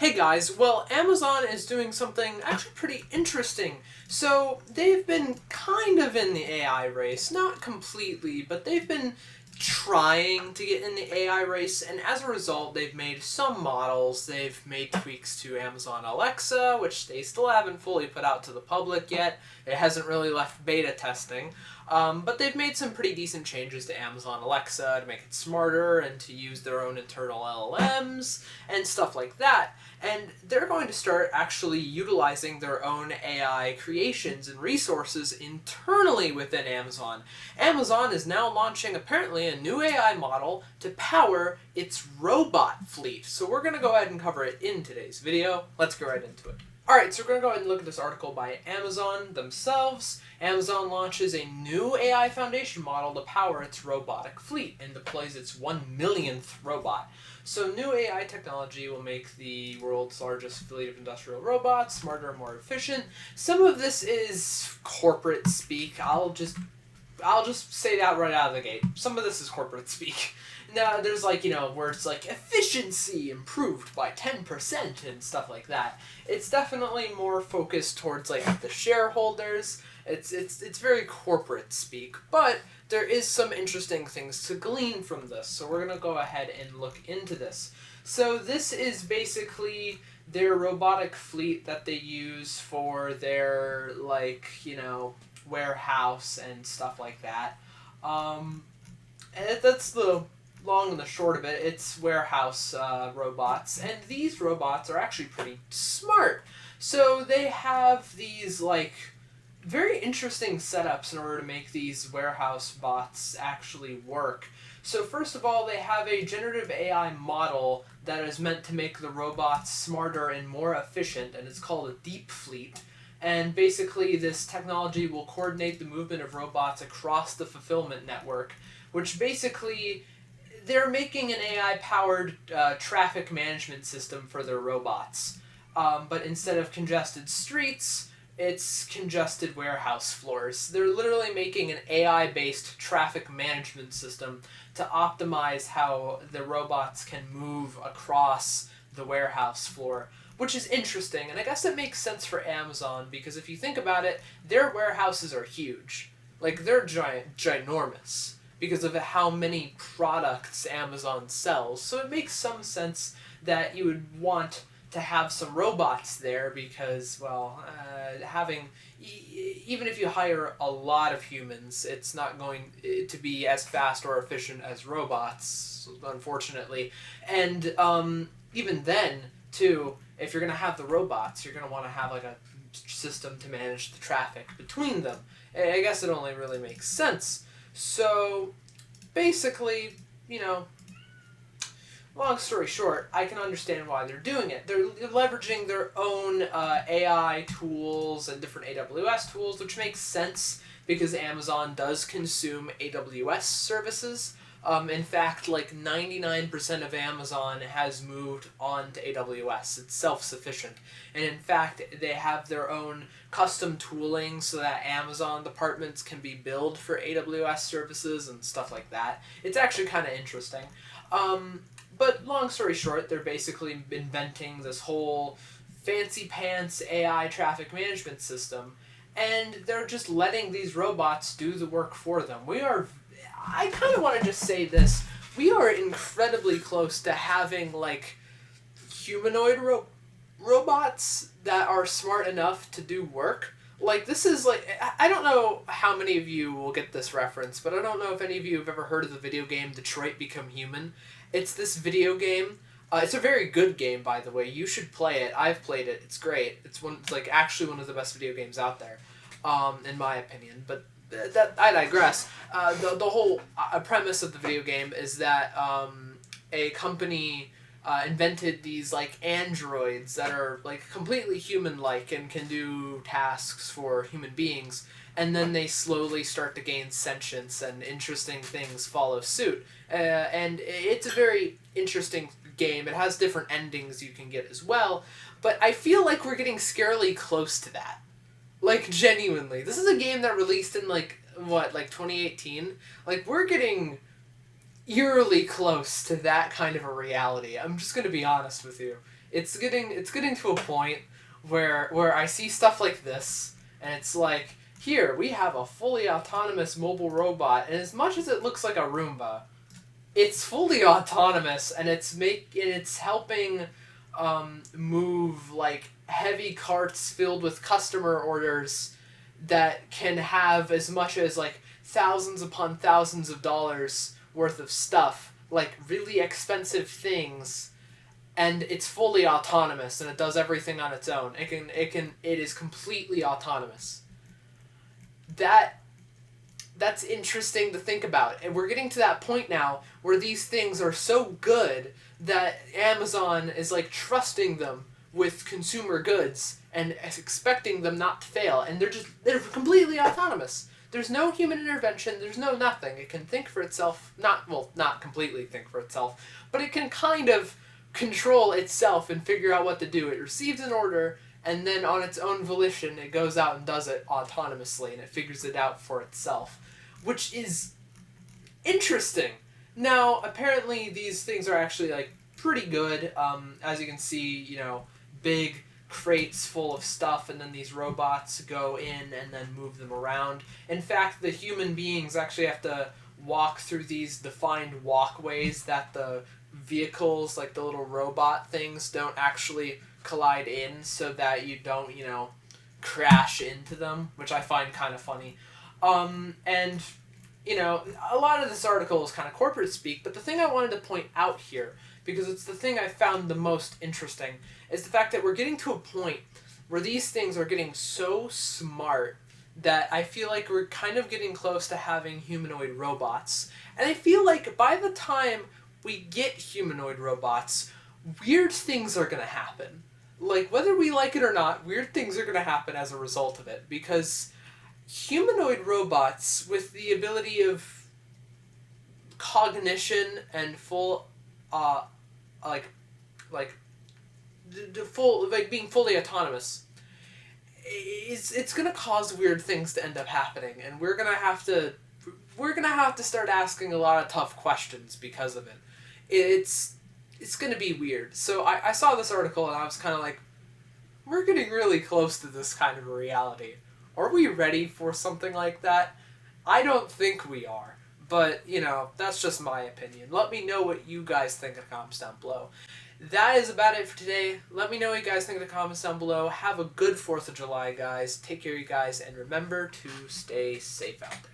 Hey guys, well, Amazon is doing something actually pretty interesting. So, they've been kind of in the AI race, not completely, but they've been trying to get in the AI race, and as a result, they've made some models. They've made tweaks to Amazon Alexa, which they still haven't fully put out to the public yet. It hasn't really left beta testing. But they've made some pretty decent changes to Amazon Alexa to make it smarter and to use their own internal LLMs and stuff like that. And they're going to start actually utilizing their own AI creations and resources internally within Amazon. Amazon is now launching apparently a new AI model to power its robot fleet. So we're going to go ahead and cover it in today's video. Let's go right into it. Alright, so we're going to go ahead and look at this article by Amazon themselves. Amazon launches a new AI foundation model to power its robotic fleet and deploys its 1 millionth robot. So new AI technology will make the world's largest fleet of industrial robots smarter and more efficient. Some of this is corporate speak. I'll just say that right out of the gate. Some of this is corporate speak. Now, there's words like efficiency improved by 10% and stuff like that. It's definitely more focused towards the shareholders. It's very corporate speak, but there is some interesting things to glean from this. So we're going to go ahead and look into this. So this is basically their robotic fleet that they use for their warehouse and stuff like that. And that's the long and the short of it. It's warehouse robots, and these robots are actually pretty smart. So they have these very interesting setups in order to make these warehouse bots actually work. So first of all, they have a generative AI model that is meant to make the robots smarter and more efficient, and it's called a Deep Fleet. And basically, this technology will coordinate the movement of robots across the fulfillment network, which basically, they're making an AI-powered traffic management system for their robots. But instead of congested streets, it's congested warehouse floors. They're literally making an AI-based traffic management system to optimize how the robots can move across the warehouse floor, which is interesting, and I guess it makes sense for Amazon, because if you think about it, their warehouses are huge. They're ginormous, because of how many products Amazon sells. So it makes some sense that you would want to have some robots there, because, even if you hire a lot of humans, it's not going to be as fast or efficient as robots, unfortunately. And even then, too, if you're going to have the robots, you're going to want to have a system to manage the traffic between them. I guess it only really makes sense. So basically, long story short, I can understand why they're doing it. They're leveraging their own AI tools and different AWS tools, which makes sense because Amazon does consume AWS services. In fact, 99% of Amazon has moved on to AWS. It's self-sufficient. And in fact, they have their own custom tooling so that Amazon departments can be billed for AWS services and stuff like that. It's actually kind of interesting. But long story short, they're basically inventing this whole fancy pants AI traffic management system, and they're just letting these robots do the work for them. I kind of want to just say this. We are incredibly close to having, humanoid robots that are smart enough to do work. This is, I don't know how many of you will get this reference, but I don't know if any of you have ever heard of the video game Detroit Become Human. It's this video game. It's a very good game, by the way. You should play it. I've played it. It's great. It's actually one of the best video games out there, in my opinion. But I digress. The whole premise of the video game is that a company invented these androids that are completely human-like and can do tasks for human beings, and then they slowly start to gain sentience and interesting things follow suit. And it's a very interesting game. It has different endings you can get as well, but I feel like we're getting scarily close to that. Genuinely. This is a game that released in 2018? We're getting eerily close to that kind of a reality. I'm just going to be honest with you. it's getting to a point where I see stuff like this, and it's like, here we have a fully autonomous mobile robot, and as much as it looks like a Roomba, it's fully autonomous, and it's helping move like heavy carts filled with customer orders that can have as much as like thousands upon thousands of dollars worth of stuff, like really expensive things, and it's fully autonomous and it does everything on its own. It is completely autonomous. That's interesting to think about. And we're getting to that point now where these things are so good that Amazon is like trusting them with consumer goods and expecting them not to fail, and they're completely autonomous. There's no human intervention, there's no nothing. It can think for itself, not completely think for itself, but it can kind of control itself and figure out what to do. It receives an order, and then on its own volition, it goes out and does it autonomously, and it figures it out for itself, which is interesting. Now, apparently these things are actually, like, pretty good. As you can see, you know, big crates full of stuff, and then these robots go in and then move them around. In fact, the human beings actually have to walk through these defined walkways that the vehicles, like the little robot things, don't actually collide in, so that you don't, you know, crash into them, which I find kind of funny. And, you know, a lot of this article is kind of corporate speak, but the thing I wanted to point out here, because it's the thing I found the most interesting, is the fact that we're getting to a point where these things are getting so smart that I feel like we're kind of getting close to having humanoid robots. And I feel like by the time we get humanoid robots, weird things are going to happen. Like, whether we like it or not, weird things are going to happen as a result of it, because humanoid robots with the ability of cognition and full, being fully autonomous, it's gonna cause weird things to end up happening, and we're gonna have to start asking a lot of tough questions because of it. It's gonna be weird. So I saw this article and I was kind of like, we're getting really close to this kind of a reality. Are we ready for something like that? I don't think we are. But, you know, that's just my opinion. Let me know what you guys think in the comments down below. That is about it for today. Let me know what you guys think in the comments down below. Have a good 4th of July, guys. Take care, you guys, and remember to stay safe out there.